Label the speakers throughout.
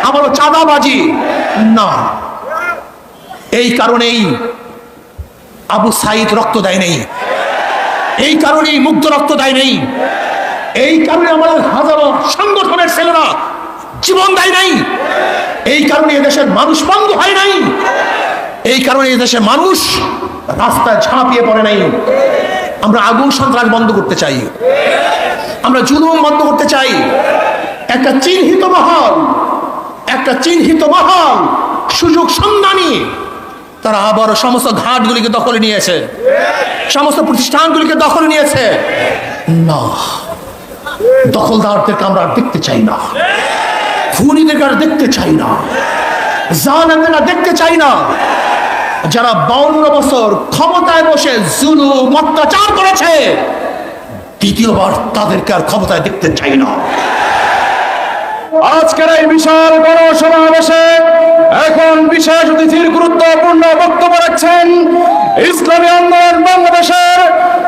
Speaker 1: আবারও চাঁদাবাজি না। এই কারণেই আবু সাইদ রক্ত দেয় নেই, এই কারণেই মুগ্ধ রক্ত দেয় নেই, এই কারণে আমাদের হাজারো সংগঠনের ছেলেরা জীবন দেয় নাই, এই কারণে এদেশের মানুষ বন্ধ হয় নাই, এই কারণে এদেশের মানুষ রাস্তায় ঝাঁপিয়ে পড়ে নাই। আমরা আগুন সন্ত্রাস বন্ধ করতে চাই, আমরা জুলুম বন্ধ করতে চাই। একটা চিহ্নিত মহল সুযোগ সন্ধানী তারা আবারও সমস্ত ঘাটগুলিকে দখলে নিয়েছে, সমস্ত প্রতিষ্ঠানগুলিকে দখলে নিয়েছে। না, দখলদারদেরকে আমরা আর দেখতে চাই না, খুনিদেরকে আর দেখতে চাই না, জালেমদের আর দেখতে চাই না। যারা 52 বছর ক্ষমতায় বসে জুলুম অত্যাচার করেছে, দ্বিতীয়বার তাদেরকে আর ক্ষমতায় দেখতে চাই না।
Speaker 2: আজকের এই বিশাল গণসমাবেশে এখন বিশেষ অতিথির গুরুত্বপূর্ণ বক্তব্য রাখছেন ইসলামী আন্দোলন বাংলাদেশের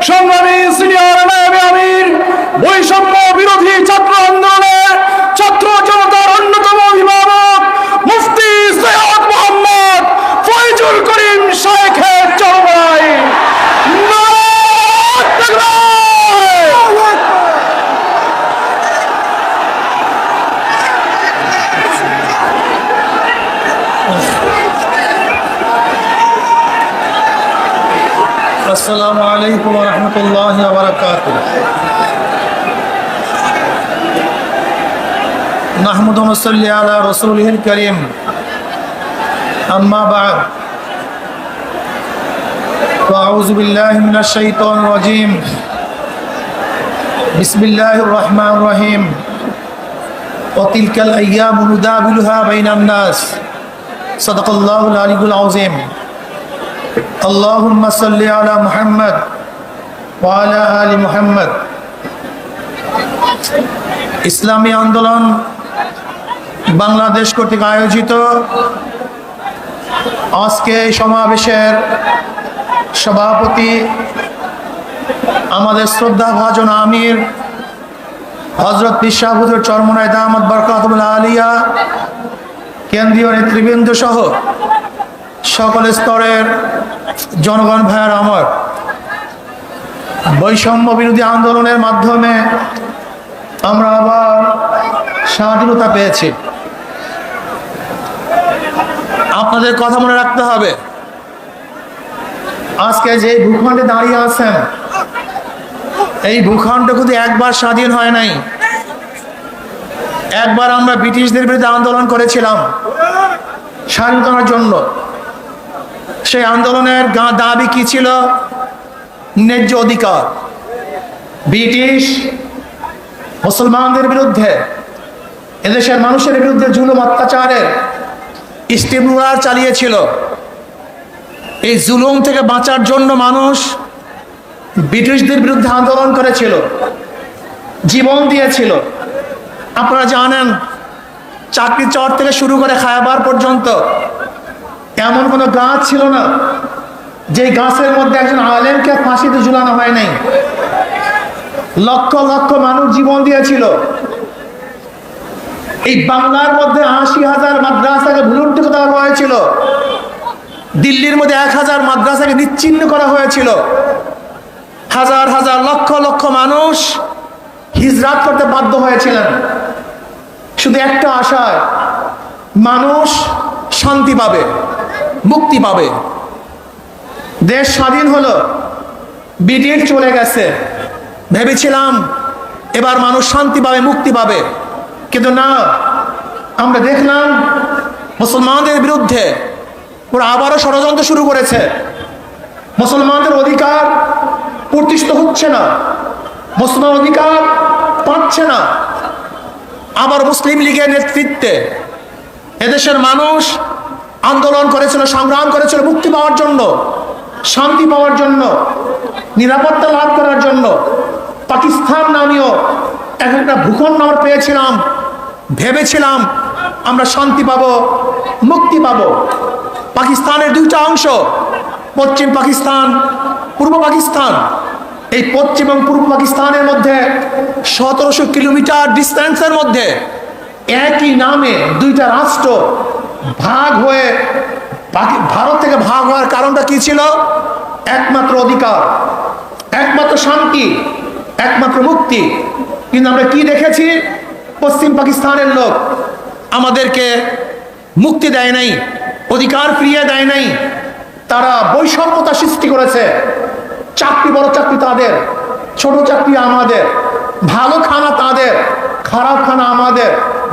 Speaker 2: সংগ্রামী সিনিয়র নায়েবে আমির, বৈষম্য বিরোধী ছাত্র আন্দোলনের ছাত্র জনতার অন্যতম অভিভাবক মুফতি সৈয়দ মোহাম্মদ ফয়জুল করিম শাইখের চরমায়।
Speaker 1: আসসালামু আলাইকুম ওয়া রাহমাতুল্লাহি ওয়া বারাকাতুহু। নাহমাদু ওয়া নুসাল্লি আলা রাসূলিহিল কারীম, আম্মা বা'দ। আউযু বিল্লাহি মিনাশ শাইতানির রাজীম। বিসমিল্লাহির রহমানির রহিম। ওয়া তিলকাল আইয়ামু নুদাবিলুহা বাইনান নাস। সাদাকাল্লাহুল আলিয়্যুল আযীম। আল্লাহুম্মা সাল্লি আলা মুহাম্মদ ওয়া আলা আলি মুহাম্মদ। ইসলামী আন্দোলন বাংলাদেশ কর্তৃক আয়োজিত আজকে এই সমাবেশের সভাপতি আমাদের শ্রদ্ধাভাজন আমির হযরত পীর শাহ হুজুর চরমনায় দামাত বরকাতুল আলিয়া, কেন্দ্রীয় নেতৃবৃন্দ সহ সকল স্তরের জনগণ ভাইয়ের আমার, বৈষম্য বিরোধী আন্দোলনের মাধ্যমে আমরা আবার স্বাধীনতা পেয়েছি। আপনাদের কথা মনে রাখতে হবে, আজকে যে ভূখণ্ডে দাঁড়িয়ে আছেন, এই ভূখণ্ড শুধু একবার স্বাধীন হয় নাই। একবার আমরা ব্রিটিশদের বিরুদ্ধে আন্দোলন করেছিলাম স্বাধীনতার জন্য। সেই আন্দোলনের দাবি কি ছিল? ন্যায্য অধিকার। ব্রিটিশ মুসলমানদের বিরুদ্ধে, এদেশের মানুষের বিরুদ্ধে জুলুম অত্যাচারের ইস্তেমরার চালিয়েছিল। এই জুলুম থেকে বাঁচার জন্য মানুষ ব্রিটিশদের বিরুদ্ধে আন্দোলন করেছিল, জীবন দিয়েছিল। আপনারা জানেন, চাকরি চর থেকে শুরু করে খায়াবার পর্যন্ত এমন কোনো গাছ ছিল না যে গাছের মধ্যে একজন আলেমকে ফাঁসিতে ঝুলানো হয় নাই। লক্ষ লক্ষ মানুষ জীবন দিয়েছিল। এই বাংলার মধ্যে ৮০,০০০ মাদ্রাসাকে ভুলুণ্ঠিত করা হয়েছিল। দিল্লির মধ্যে ১,০০০ মাদ্রাসাকে নিচ্ছিন্ন করা হয়েছিল। হাজার হাজার লক্ষ লক্ষ মানুষ হিজরাত করতে বাধ্য হয়েছিলেন শুধু একটা আশায়, মানুষ শান্তি পাবে, মুক্তি পাবে। দেশ স্বাধীন হলো, ব্রিটিশ চলে গেছে, ভেবেছিলাম এবার মানুষ শান্তি পাবে, মুক্তি পাবে। কিন্তু না, আমরা দেখলাম মুসলমানদের বিরুদ্ধে ওরা আবারও ষড়যন্ত্র শুরু করেছে। মুসলমানদের অধিকার প্রতিষ্ঠিত হচ্ছে না, মুসলমান অধিকার পাচ্ছে না। আবার মুসলিম লীগের নেতৃত্বে এদেশের মানুষ আন্দোলন করেছিল, সংগ্রাম করেছিল মুক্তি পাওয়ার জন্য, শান্তি পাওয়ার জন্য, নিরাপত্তা লাভ করার জন্য। পাকিস্তান নামীয় একটা ভূখণ্ড আমরা পেয়েছিলাম, ভেবেছিলাম আমরা শান্তি পাবো, মুক্তি পাবো। পাকিস্তানের দুইটা অংশ, পশ্চিম পাকিস্তান, পূর্ব পাকিস্তান। এই পশ্চিম এবং পূর্ব পাকিস্তানের মধ্যে ১৭০০ কিলোমিটার ডিস্টেন্সের মধ্যে একই নামে দুইটা রাষ্ট্র ভাগ হয়ে ভারত থেকে ভাগ হওয়ার কারণটা কি ছিল? একমাত্র অধিকার, একমাত্র শান্তি, একমাত্র মুক্তি। কিন্তু আমরা কি দেখেছি? পশ্চিম পাকিস্তানের লোক আমাদেরকে মুক্তি দেয় নাই, অধিকার ফিরিয়ে দেয় নাই। তারা বৈষম্যতা সৃষ্টি করেছে। চাকরি বড় চাকরি তাদের, ছোট চাকরি আমাদের, ভালো খানা তাদের, খারাপ খানা আমাদের,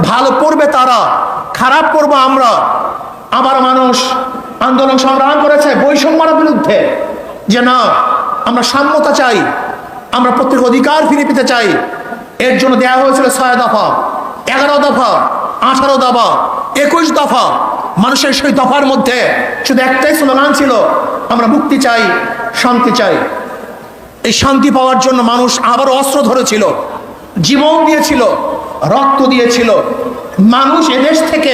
Speaker 1: ভালো পড়বে তারা, খারাপ পড়বো আমরা। আবার মানুষ আন্দোলন সংগ্রাম করেছে বৈষম্যের বিরুদ্ধে, যে না, আমরা সাম্যতা চাই, আমরা প্রত্যেক অধিকার ফিরে পেতে চাই। এর জন্য দেওয়া হয়েছিল 6 দফা, 11 দফা, 18 দফা, 21 দফা। মানুষের সেই দফার মধ্যে শুধু একটাই স্লোগান ছিল, আমরা মুক্তি চাই, শান্তি চাই। এই শান্তি পাওয়ার জন্য মানুষ আবার অস্ত্র ধরেছিল, জীবন দিয়েছিল, রক্ত দিয়েছিল। মানুষ এদেশ থেকে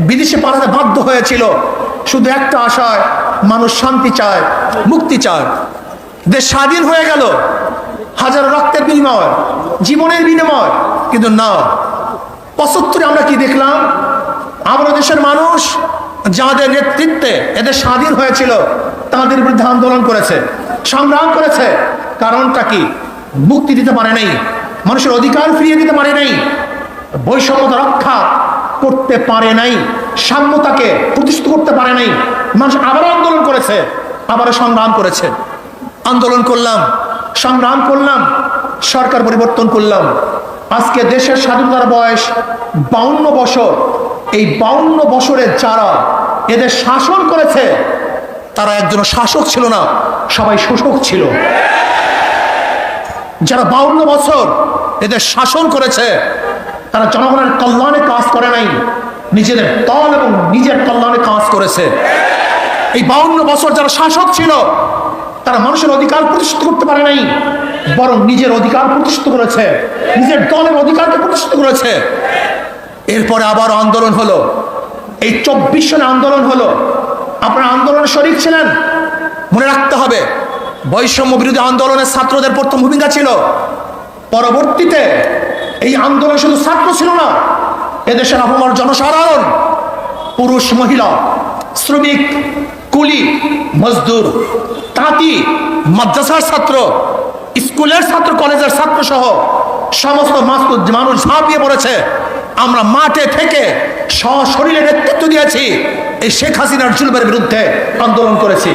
Speaker 1: বিদেশে পালাতে বাধ্য হয়েছিল শুধু একটা আশায়, মানুষ শান্তি চায়, মুক্তি চায়। দেশ স্বাধীন হয়ে গেল হাজার রক্তের বিনিময়, জীবনের বিনিময়। কিন্তু না, 75 আমরা কি দেখলাম? আমরা দেশের মানুষ যাদের নেতৃত্বে এদের স্বাধীন হয়েছিল তাদের বিরুদ্ধে আন্দোলন করেছে, সংগ্রাম করেছে। কারণটা কি? মুক্তি দিতে পারে নাই, মানুষের অধিকার ফিরিয়ে দিতে পারে নাই, বৈষম্যতা রক্ষা করতে পারে নাই, সাম্যতাকে প্রতিষ্ঠিত করতে পারে নাই। মানুষ আবারও আন্দোলন করেছে, আবারও সংগ্রাম করেছে। আন্দোলন করলাম, সংগ্রাম করলাম, সরকার পরিবর্তন করলাম। আজকে দেশের স্বাধীনতার বয়স 52 বছর। এই 52 বছরে যারা এদের শাসন করেছে তারা একজন শাসক ছিল না, সবাই শোষক ছিল। যারা 52 বছর এদের শাসন করেছে তারা জনগণের কল্যাণে কাজ করে নাই, নিজেদের দল এবং নিজের কল্যাণে কাজ করেছে। এই 52 বছর যারা শাসক ছিল তারা মানুষের অধিকার প্রতিষ্ঠিত করতে পারে নাই, বরং নিজের অধিকার প্রতিষ্ঠিত করেছে, নিজের দলের অধিকারকে প্রতিষ্ঠিত করেছে। এরপরে আবার আন্দোলন হলো, এই 24 সনে আন্দোলন হলো। আপনারা আন্দোলনে শরীক ছিলেন, মনে রাখতে হবে বৈষম্য বিরোধী আন্দোলনের ছাত্রদের প্রথম ভূমিকা ছিল। পরবর্তীতে এই আন্দোলন শুধু ছাত্র ছিল না, এদেশের আপামর জনসাধারণ, পুরুষ মহিলা, শ্রমিক, কুলি, মজদুর, তাঁতি, মাদ্রাসার ছাত্র, স্কুলের ছাত্র, কলেজের ছাত্র সহ সমস্ত মানুষ ঝাঁপিয়ে পড়েছে। আমরা মাঠে থেকে সশরীরে নেতৃত্ব দিয়েছি, এই শেখ হাসিনার জুলুমের বিরুদ্ধে আন্দোলন করেছি।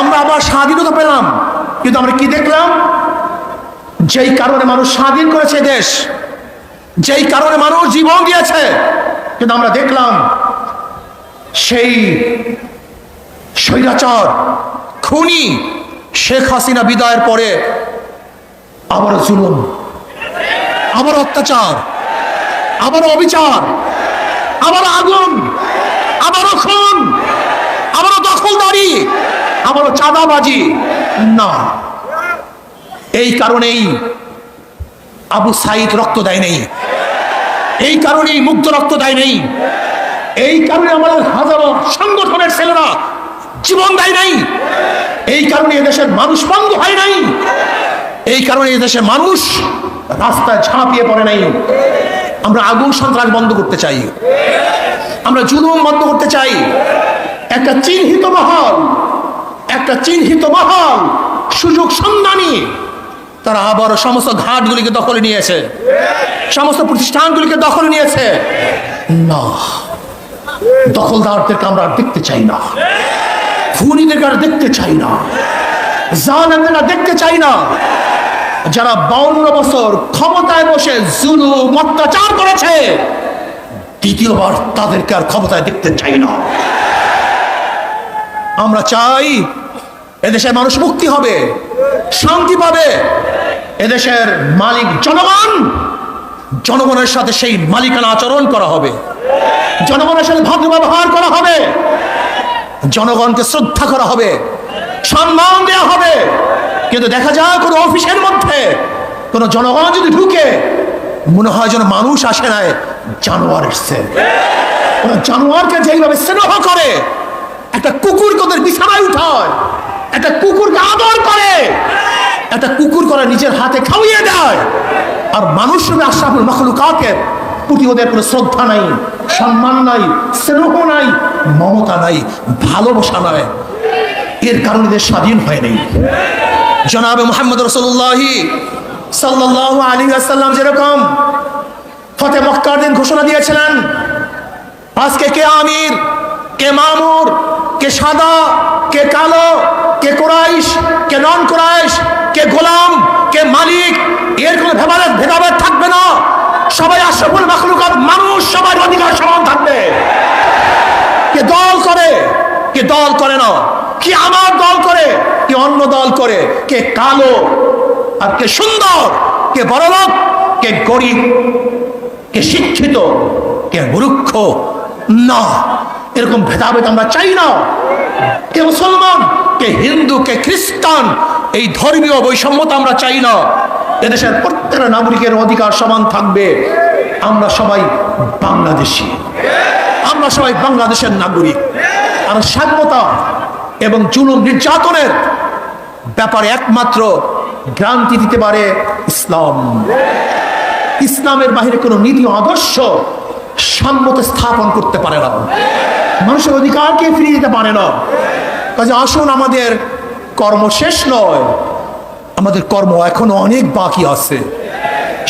Speaker 1: আমরা আবার স্বাধীনতা পেলাম, কিন্তু আমরা কি দেখলাম? যেই কারণে মানুষ স্বাধীন করেছে দেশ, যেই কারণে মানুষ জীবন দিয়েছে, কিন্তু আমরা দেখলাম সেই স্বৈরাচার খুনি শেখ হাসিনা বিদায়ের পরে আবার জুলুম, আবার অত্যাচার, আবার অবিচার, আবার আগুন, আবারও খুন, আবারও দখলদারি, আবারও চাঁদাবাজি। না, এই কারণেই আবু সাইদ রক্ত দেয় নেই, এই কারণেই মুগ্ধ রক্ত দেয় নেই, এই কারণে আমাদের হাজারো সংগঠনের ছেলেরা জীবন দেয় নাই, এই কারণে এদেশের মানুষ বন্ধ হয় নাই, এই কারণে এদেশের মানুষ রাস্তায় ঝাঁপিয়ে পড়ে নাই। আমরা আগুন সন্ত্রাস বন্ধ করতে চাই, আমরা জুলুম বন্ধ করতে চাই। একটা চিহ্নিত মহল, একটা চিহ্নিত মহল, সুযোগ সন্ধানী, তারা আবার সমস্ত ঘাটগুলিকে দখলে নিয়েছে, সমস্ত প্রতিষ্ঠানগুলিকে দখলে নিয়েছে। না, দখলদারদেরকে আমরা আর দেখতে চাই না, খুনিদেরকে আর দেখতে চাই না, জালেমদেরকে দেখতে চাই না। যারা 52 বছর ক্ষমতায় বসে জুলুম অত্যাচার করেছে, দ্বিতীয়বার তাদেরকে আর ক্ষমতায় দেখতে চাই না। আমরা চাই এদেশের মানুষ মুক্তি হবে, শান্তি পাবে। এদেশের মালিক জনগণ, জনগণের সাথে সেই মালিকানা আচরণ করা হবে, জনগণের সাথে ভদ্র ব্যবহার করা হবে, জনগণকে শ্রদ্ধা করা হবে, সম্মান দেওয়া হবে। কিন্তু দেখা যায় কোনো অফিসের মধ্যে কোনো জনগণ যদি ঢুকে, মনে হয় যেন মানুষ আসে নাই, জানোয়ার এসছে। জানোয়ারকে যেইভাবে স্নেহ করে, একটা কুকুরকে ওদের বিছানায় উঠায়, একটা কুকুরকে আদর করে, একটা কুকুর করে নিজের হাতে খাওয়িয়ে দেয়, আর মানুষ রূপে আশরাফুল মাখলুকাতের প্রতি ওদের কোনো শ্রদ্ধা নাই, সম্মান নাই, স্নেহ নাই, মমতা নাই, ভালোবাসা নাই। এর কারণে দেশ স্বাধীন হয়নি। জনাবে মুহাম্মদ রাসূলুল্লাহ সাল্লাল্লাহু আলাইহি ওয়াসাল্লাম যেরকম ফতে মক্কার দিন ঘোষণা দিয়েছিলেন, আজকে কে আমির, কে মামুর, কে সাদা, কে কালো, কে কুরাইশ, কে নন কুরাইশ, কে গোলাম, কে মালিক, এর কোনো ভেদাভেদ থাকবে না। সবাই আশরাফুল মাখলুকাত মানুষ, সবার অধিকার সমান থাকবে। কে দল করে, কে দল করে না, কি আমার দল করে, কে অন্য দল করে, কে কালো আর কে সুন্দর, কে বড়লোক, কে গরিব, কে শিক্ষিত, কে মূর্খ, না, এরকম ভেদাভেদ আমরা চাই না। কে মুসলমান, কে হিন্দু, কে খ্রিস্টান, এই ধর্মীয় বৈষম্যতা আমরা চাই না। এদেশের প্রত্যেকটা নাগরিকের অধিকার সমান থাকবে। আমরা সবাই বাংলাদেশী, আমরা সবাই বাংলাদেশের নাগরিক। আর স্বাধীনতা এবং জুলুম নির্যাতনের ব্যাপারে একমাত্র গ্রান্তি দিতে পারে ইসলাম। ইসলামের বাহিরে কোনো নীতি আদর্শ সাম্যতা স্থাপন করতে পারে না, মানুষের অধিকারকে ফিরিয়ে দিতে পারে না। কাজে আসুন, আমাদের কর্ম শেষ নয়, আমাদের কর্ম এখনো অনেক বাকি আছে।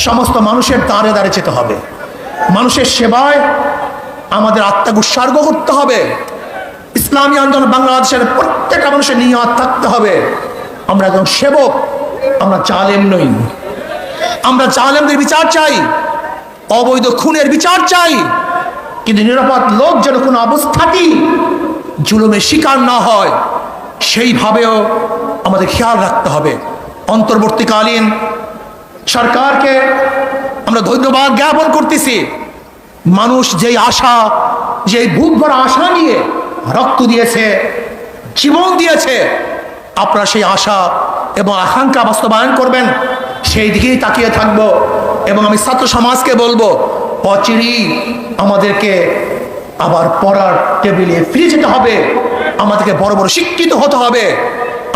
Speaker 1: সমস্ত মানুষের দ্বারে দ্বারে যেতে হবে, মানুষের সেবায় আমাদের আত্মাকে উৎসর্গ করতে হবে। ইসলামী আন্দোলন বাংলাদেশের প্রত্যেকটা মানুষের নিয়ত থাকতে হবে, আমরা একজন সেবক, আমরা জালেম নই। আমরা জালেমদের বিচার চাই, অবৈধ খুনের বিচার চাই, কিন্তু নিরাপদ লোক যেন কোনো অবস্থাতেই জুলুমের শিকার না হয় সেইভাবেও আমাদের খেয়াল রাখতে হবে। অন্তর্বর্তীকালীন সরকারকে আমরা ধন্যবাদ জ্ঞাপন করতেছি। মানুষ যেই আশা, যেই বুক ভরা আশা নিয়ে রক্ত দিয়েছে, জীবন দিয়েছে, আপনারা সেই আশা এবং আকাঙ্ক্ষা বাস্তবায়ন করবেন, সেই দিকেই তাকিয়ে থাকবো। এবং আমি ছাত্র সমাজকে বলবো, অচিরেই আমাদেরকে আবার পড়ার টেবিলে ফিরে যেতে হবে, আমাদেরকে বড় বড় শিক্ষিত হতে হবে,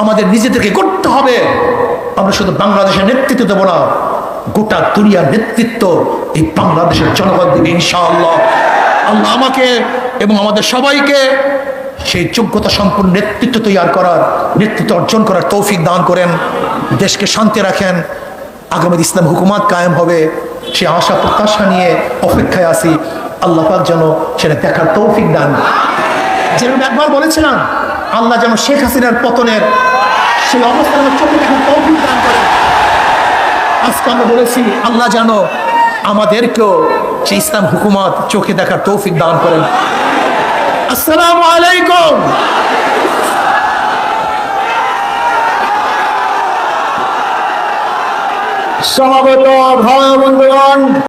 Speaker 1: আমাদের নিজেদেরকে করতে হবে। আমরা শুধু বাংলাদেশের নেতৃত্ব দেবো না, গোটা দুনিয়ার নেতৃত্ব এই বাংলাদেশের জনগণ দিবে ইনশাআল্লাহ। আল্লাহ আমাকে এবং আমাদের সবাইকে সেই যোগ্যতা সম্পূর্ণ নেতৃত্ব তৈরি করার, নেতৃত্ব অর্জন করার তৌফিক দান করেন। দেশকে শান্তি রাখেন, আগামী ইসলাম হুকুমাত কায়েম হবে সে আশা প্রত্যাশা নিয়ে অপেক্ষায় আছি। আল্লাহ পাক যেন সেটা দেখার তৌফিক দান। যেরকম একবার বলেছিলাম, আল্লাহ যেন শেখ হাসিনার পতনের সেই অবস্থান চোখে দেখার তৌফিক দান করেন। আজকে আমরা বলেছি, আল্লাহ যেন আমাদেরকেও সেই ইসলাম হুকুমাত চোখে দেখার তৌফিক দান করেন। আসসালামু আলাইকুম।
Speaker 2: সমাগত ভাই বন্ধুগণ,